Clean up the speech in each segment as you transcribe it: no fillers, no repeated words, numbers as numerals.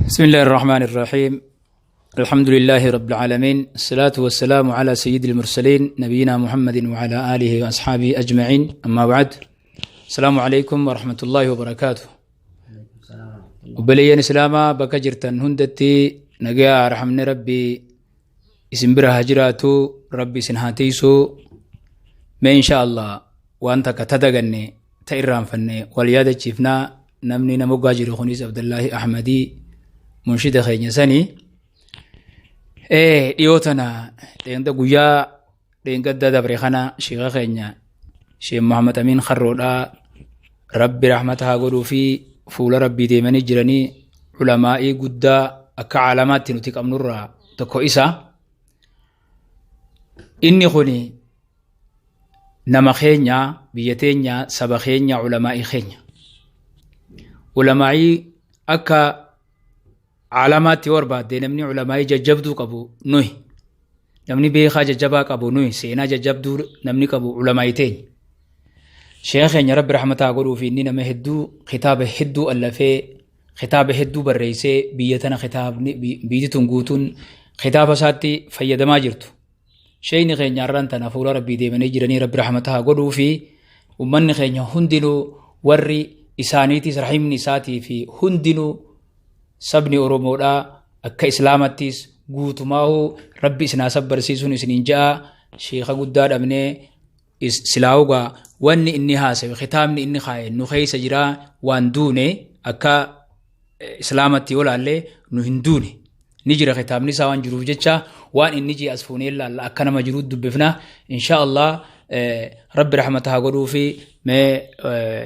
بسم الله الرحمن الرحيم. الحمد لله رب العالمين، الصلاة والسلام على سيد المرسلين نبينا محمد وعلى آله وأصحابه أجمعين، أما بعد. السلام عليكم ورحمة الله وبركاته. وبليين إسلاما بكجرتن هندتي نجا رحمن ربي اسم برها جراتو ربي سنهاتيسو ما إن شاء الله وأنت كتدغني تيران فني واليادة شفنا نمني نموجاجر خنيس عبد الله أحمدي منشد خيني سني ديوتنا ديندا غويا ديندا دبرخنا شيخ خيني شيخ محمد امين خرودا ربي رحمتها غدو في فول ربي ديمني جرني علماء غدا اك علامات نتيك امنورا تكو إسا إني خوني نما خينيا بيتينيا سبا خينيا علماء خينيا علماء أكا علامات ورباد نمني علماء ججبدو قبو نوي نمني بيخا ججبا قبو نوي سينا ججبدو نمني قبو علماء شيخ يا رب رحمته قولوا في إننا مهدو خطاب هدو ألفي خطاب هدو بالرئيسي بيتنا خطاب بيتتون قوتون خطاب ساتي فيدا ما جرتو شيني خين ياران تنافول ربي دي من يجرني رب رحمتها قولوا في ومن خين هندلو وري إسانيتي رحيم نساتي في هندلو سبني أورومودا أكا إسلامتيس قوتو ماهو ربي سنا سبر سيسون سنين جاء شيخ قدار أمني سلاوغا واني إني هاسي ختامني إني خاين نخي سجرا وان دوني أكا إسلامتي ولا اللي نهندوني نجري ختامني سوان جروف جتشا وان إني جي أسفوني الله أكنا مجرود دبفنا إن شاء الله رب رحمتها قدو في ما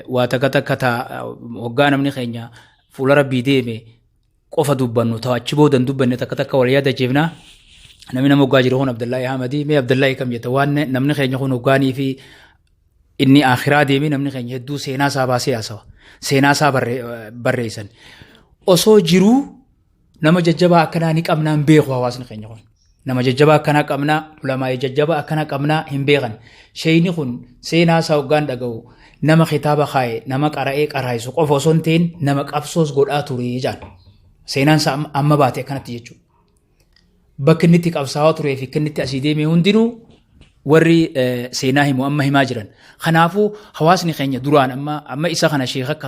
واتكتا وقانا من خينيا فول ربي ديمي قفا دبانو تواجبو دن دبانو تكتك وليادة جيبنا نمنا مقاجرهون عبد الله حمدي مي عبد الله كم يتوان نمنا خينيا خون وقاني في إني آخرا ديمي نمنا خينيا دو سينا سابا سياسا سينا سابا برئيسان أصو جيرو نما ججبا أكنا نيك أمنا مبيغو حواسن خينيا خون نما ججبا أكنا كمنا علماء ججبا أكنا كمنا همبيغن شيني خون سينا ساوغان دقو نما خطابا خاي نما قرائق أرهيسو قفو سنتين نما قفصوص قد آتوري جان سينان سا أما باتي كانت يجو بكنتك أبساوات ريفي كنت أسيديمي هندنو وري سيناهم وأما هماجرا خنافو حواسني خينيا دران أما إسا خنا شيخك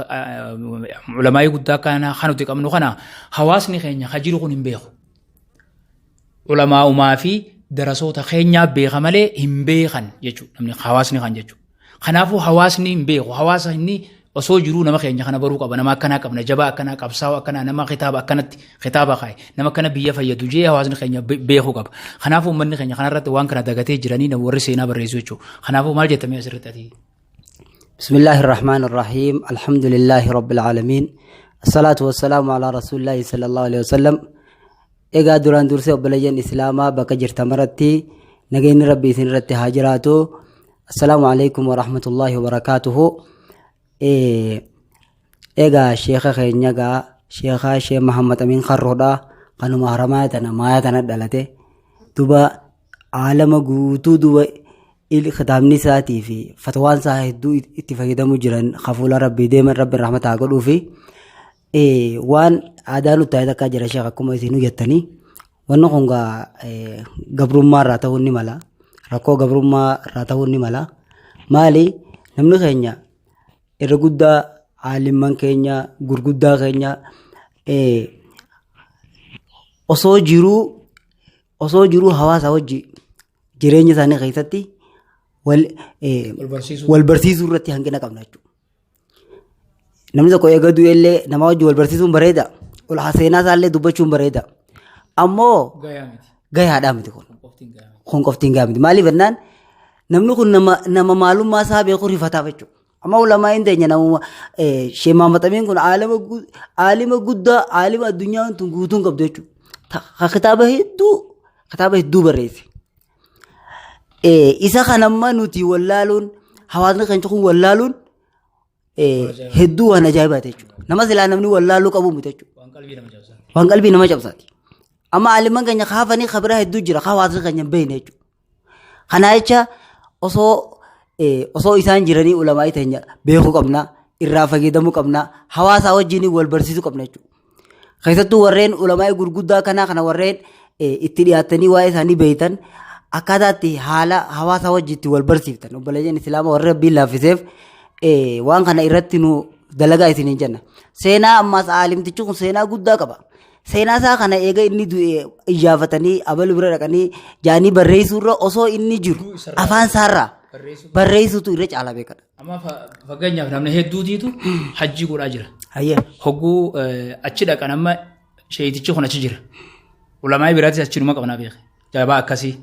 علماء قدا كان خانوتك أمنو خنا حواسني خينيا خجيرو خنين بيخو علماء ما في درسوت خينيا بيخ مالي هم بيخن يجو نمني حواسني خان يجو خنافو حواسني هم بيخو حواسني osoo jiruu nama keenya kana baruu qaba nama akkana qabna jabaa akkana qabsaa'u akkana nama kitaaba akkanatti kitaaba kaaye nama kana biyya fayyadu jee hawaasni keenya beekuu qaba kanaafuu uummanni keenya kanarratti waan kana dagatee jiranii nama warri seenaa barreessu jechuudha kanaafuu maal jettamee asirratti ati bismillahir rahmanir rahim alhamdulillahi rabbil alamin assalatu wassalamu ala rasulillahi sallallahu alaihi wasallam egaa duraan dursee obboleeyyan islaamaa bakka jirtan maratti nageenyi rabbi isin irratti haa jiraatu assalaamu alaykum wa rahmatullahi wa barakatuhu egaa sheekha keenya gaa sheekha sheekh Muhammad Amin Kharroodha kanuma haramaa tana maaya tana dhalate duba aalama guutuu duba kitaabni isaatii fi fatwaan isaa hedduu itti fayyadamu jiran hafuula rabbii deeman rabbi rahmataa godhuu fi waan aadaa nu taa'e takkaa jira sheekha akkuma isin jettanii wanni kun gaa gabrummaa irraa ta'uu ni mala rakkoo gabrummaa irraa ta'uu ni mala maali namni keenya irra guddaa aalimman keenya gurguddaa keenya osoo jiruu hawaasa wajji jireenya isaanii keessatti wal barsiisuu irratti hanqina qabna jechuudha. Namni tokko eega du'ellee nama wajji wal barsiisuun bareeda. Ol seenaa isaallee dubbachuun bareeda. Ammoo gayaadhaa miti kun qoftiin gayaa miti. Maaliif jennaan namni kun nama maalummaa isaa beekuu rifataaf jechuudha. Amma ulamaa hin teenye nama Sheekh Muhammad Amin kun aalima guddaa aalima addunyaan tun guutuun qabdu jechuudha. Kitaaba hedduu barreesse. Isa kanamma nuti wallaaluun hawaasni keenya kun wallaaluun hedduu waan ajaa'ibaati jechuudha. Nama silaa namni wallaaluu qabu miti jechuudha. Waan qalbii nama cabsaati. Amma aaliman keenya kaafanii kabiraa hedduu jira hawaasni keenya hin beekne jechuudha. Kanaa jecha osoo isaan jiranii ulamaa teenya beekuu qabna irraa fayyadamuu qabna hawaasa wajjin wal barsiisuu qabna jechuudha. keessattuu warreen ulamaa gurguddaa kana warreen itti dhiyaatanii waa'ee isaanii beeytan akkaataatti haala hawaasa wajjitti wal barsiiftan obboleeyyan islaama warra rabbiin laaffiseef waan kana irratti nu dalagaa isiniin jenna. Seenaa ammaas aalimtichi kun seenaa guddaa qaba. Seenaa isaa kana eega inni iyyafatanii abalu bira dhaqanii jaanii barreessuurra osoo inni jiru afaan isaarraa barreessuutu irra caalaa beekadha. Amma fakkeenyaaf namni hedduutiitu hajjii godhaa jira. Hogguu achi dhaqan amma sheetichi kun achi jira. Ulamaa biraattis achinuma qabnaa beeka. Jabaa akkasii.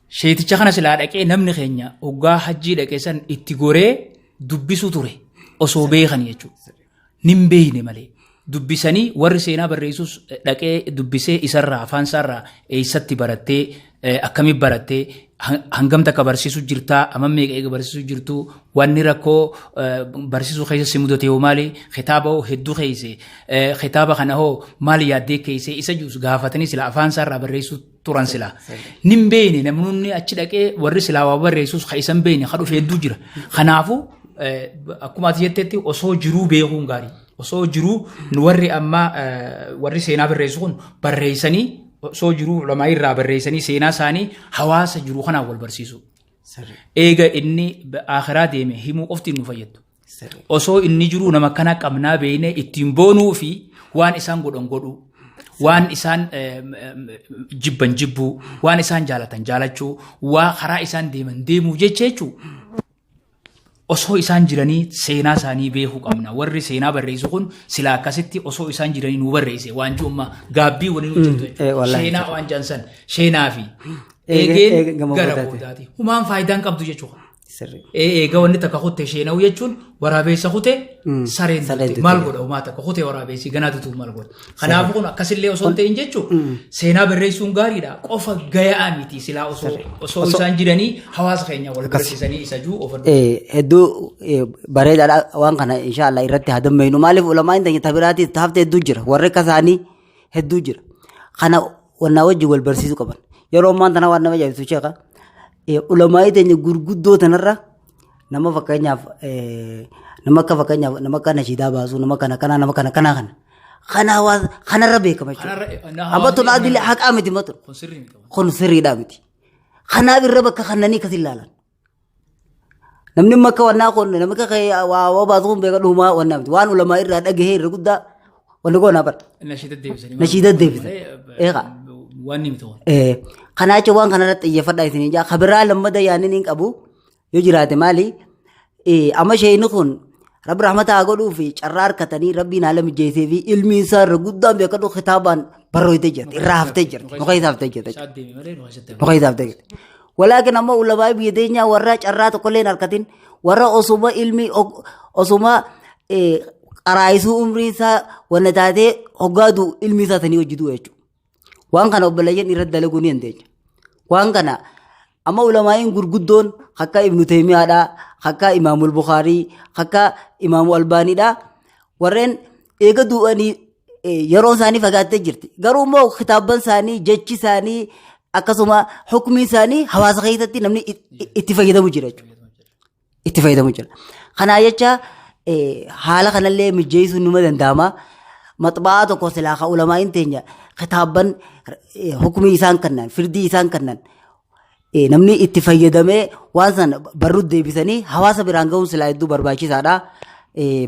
Sheeticha kana silaa dhaqee namni keenya hoggaa hajjii dhaqee san itti goree dubbisuu ture osoo beekan jechuudha. Nin beeyne malee. Dubbisanii warri seenaa barreessus dhaqee dubbisee isarraa afaan isaarraa eessatti barattee akkamitti barattee hangam takka barsiisuu jirtaa amma meeqa eega barsiisuu jirtuu wanni rakkoo barsiisuu keessa si mudate hoo maali kitaaba hoo hedduu keesse kitaaba kana hoo maali yaaddee keesse isa jiru gaafatanii sila afaan isaarraa barreessuu turan sila nin beeyne namni achi dhaqee warri silaa waa barreessus ka isan beeyne ka dhufe hedduu jira kanaafuu akkuma ati jetteetti osoo jiruu beekuun gaarii. Osoo jiruu warri amma warri seenaa barreessu kun barreessanii osoo jiruu ulamaa irraa barreessanii seenaa isaanii hawaasa jiruu kanaan wal barsiisu. Eega inni akhiraa deeme himuu ofti nu fayyadu. Osoo inni jiruu nama kana qabnaa beeknee ittiin boonuu fi waan isaan godhan godhuu waan isaan jibban jibbuu waan isaan jaalatan jaalachuu waa karaa isaan deeman deemuu jechuudha. Osoo isaan jiranii seenaa isaanii beekuu qabna. Warri seenaa barreessu kun sila akkasitti osoo isaan jiranii nu barreesse waan ji'ummaa gaabbii waliin hojjetu. Seenaa waan jaansan seenaa fi eegeen gara boodaati. Humaan faayidaan qabdu jechuudha. Eega wanni takka kutte sheenaa'u jechuun waraabessa kutte sareen kutte maal godha uumaa takka kutte waraabessi ganaatutu maal godha. Kanaafuu kun akkasillee osoo ta'in jechuun seenaa barreessuun gaariidha. Qofa gayaa miti silaa osoo isaan jiranii hawaasa keenya wal barsiisanii isa juu of hedduu bareedaadha waan kana inshaallah irratti haa dammeeynu maaliif ulamaan ta'in tabiraatiif taafte hedduu jira warri akka isaanii hedduu jira. Kana wannaa wajjin wal barsiisuu qaban yeroo ammaan tana waan nama jabeessu sheeka. Ulamaa ta'in gurguddoo tanarra nama fakkeenyaaf nama akka nashiidaa baasuu nama kana kanarra beekama jechuudha. Amma tun adilee haqaa miti matu kun sirriidhaa miti. Kanaaf irra bakka kannanii akkasii ilaalan. Namni makka wannaa kun namni akka waa baasuu kun beeka dhumaa wannaa miti waan ulamaa irraa dhagahee irra guddaa wanni goonaa bara. Nashiida deebisan. Wanni miti waan. Kanaa jecha waan kanarratti xiyyeeffadhaa isin ijaa kabiraa lammada yaanni hin qabu yoo jiraate maali amma sheeyni kun rabbi rahmataa godhuu fi carraa harkatanii rabbiin haala mijeessee fi ilmi isaa irra guddaan beekadhu kitaabaan barreessitee jirti irraa haftee jirti muka isaa haftee jirti. Walaakin amma ulamaa biyya teenyaa warra carraa tokkollee hin harkatin warra osuma ilmi osuma qaraayisuu umrii isaa wanna taatee hoggaatu ilmi isaa sanii hojjetu jechuudha. Waan kana obboleeyyan irratti dalaguu ni dandeenya. Waan kana amma ulamaa'iin gurguddoon akka Ibnu Taymiyaadhaa, akka Imaamul Bukhaarii, akka Imaamul Albaaniidhaa warreen eega du'anii yeroo isaanii fagaattee jirti. Garuu immoo kitaaban isaanii, jechi isaanii akkasuma hukumii isaanii hawaasa keessatti namni itti fayyadamu jira jechuudha. Itti fayyadamu jira. Kanaa jecha haala kanallee mijeessuun numa danda'ama. Maxbaa tokko silaa ulamaa'iin teenya kitaaban hukumii isaan kannan firdii isaan kannan namni itti fayyadamee waan sana barruut deebisanii hawaasa biraan ga'uun silaa hedduu barbaachisaadha.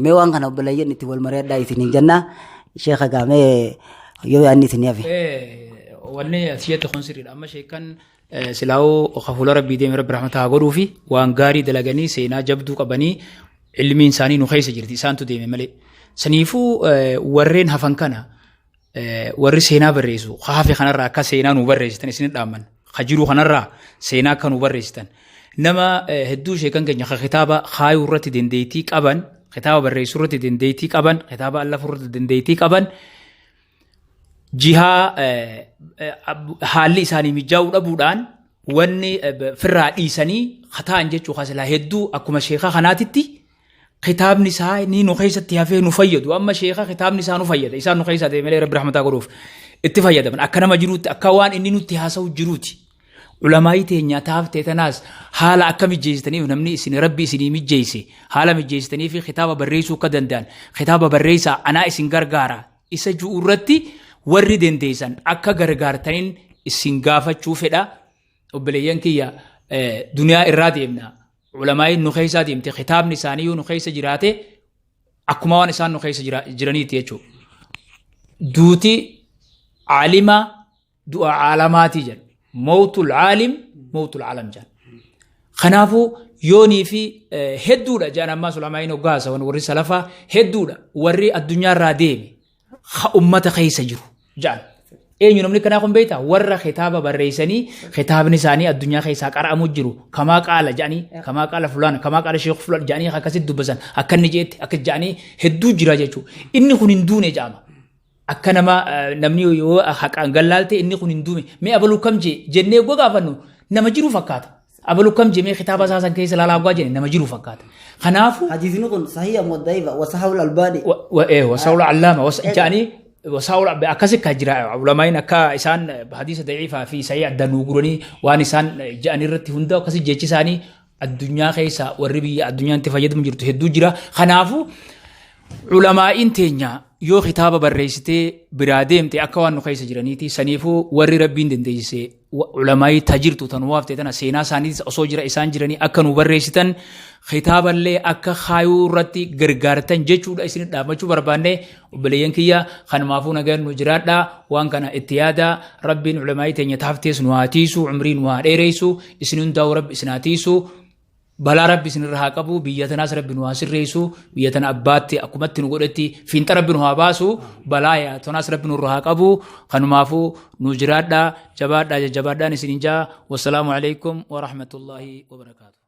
Mee waan kana obboleeyyan itti wal mari'adhaa isiniin jenna. Sheekha gaamee yoo yaadni isinii hafe. Wanni asiyatti kun sirriidha. Amma sheekan silaa'uu hafuula rabbii deemee rabbi rahmataa godhuu fi waan gaarii dalaganii seenaa jabduu qabanii ilmiin isaanii nu keessa jirti isaantu deeme malee. Saniifuu warreen hafan kana warri seenaa barreessu hafe kanarraa akka seenaa nu barreessitan isin dhaamman jiru kanarraa seenaa akka nu barreessitan nama hedduu sheekan keenya kitaaba kaayuu irratti dandeettii qaban kitaaba barreessuu irratti dandeettii qaban kitaaba allafuu irratti dandeettii qaban jihaa haalli isaanii mijaa'uu dhabuudhaan wanni firraa dhiisanii hataan jechuu kasilaa hedduu akkuma sheekaa kanaatitti kitaabni isaa ni nu keessatti hafee nu fayyadu amma sheekaa kitaabni isaa nu fayyada isaan nu keessaa deemee rabbi rahmataa godhuuf itti fayyadaman akka nama jiruutti akka waan inni nutti haasa'u jiruuti. Ulamaa'ii teenya taaftee tanaas haala akka mijeessitaniif namni isin rabbi isinii mijeesse haala mijeessitanii fi kitaaba barreessuu akka danda'an kitaaba barreessaa anaa isin gargaara isa ju'urratti warri dandeessan akka gargaartaniin isin gaafachuu fedha obboleeyyan kiyya duniyaa irraa deemna ulamaa'in nu keessa deemte kitaabni isaanii nu keessa jiraate akkuma waan isaan nu keessa jiraniiti jechuudha duuti عالمة دعاء عالماتي جن موت العالم موت العالم جن خنافو يوني في هدودا جانا ما سلامين وقاسا ونوري سلفا هدودا وري الدنيا راديمي أمة خيس جرو جان إيه ينملك ناكم بيتا ورا خطابة بالرئيساني خطاب نساني الدنيا خيسا كارا مجرو كما قال جاني كما قال فلان كما قال شيخ فلان جاني خاكسي دبسان أكن نجيت أكن جاني هدو جرا جيشو إني خنين دوني جاما akkanama namni yoo haqaan gallaalte inni kun hin duume mee abaluu kam jennee gaafannu nama jiru fakkaata abaluu kam mee kitaaba isaasan keessa laalaa jenne nama jiru fakkaata kanaafu hadiisni kun sahih amma daifa wa sahawul albani wa sahawul allama jaani wasahawul akkasi ka jira ulamaa'in akka isaan hadiisa da'iifa fi sahih addanuu gurani waan isaan jaani irratti hunda akkasi jechi isaanii addunyaa keessa warri biyya addunyaan itti fayyadamu jirtu hedduu jira kanaafu ulamaa'in teenya yoo kitaaba barreessitee biraa deemte akka waan nu keessa jiraniiti saniifuu warri rabbiin dandeessise ulamaa'ii tajirtu tan waafte tana seenaa isaaniitis osoo jira isaan jiranii akka nu barreessitan kitaaballee akka kaayuu irratti gargaartan jechuudha isin dhaabachuu barbaanne obboleeyyan kiyya kanumaafuu nagaan nu jiraadha waan kana itti yaada rabbiin ulamaa'ii teenya taaftees nu haa tiisu umrii nu haa dheereysu isin hundaa'u rabbi isin haa tiisu بلا ربي سن رها قبو بيتنا ربي نواسر ريسو بيتنا أباتي أكمت نقولتي فين ربي نها باسو بلايا تناس ربي نرها قبو خنمافو نجرادا جبادا نسنجا والسلام عليكم ورحمة الله وبركاته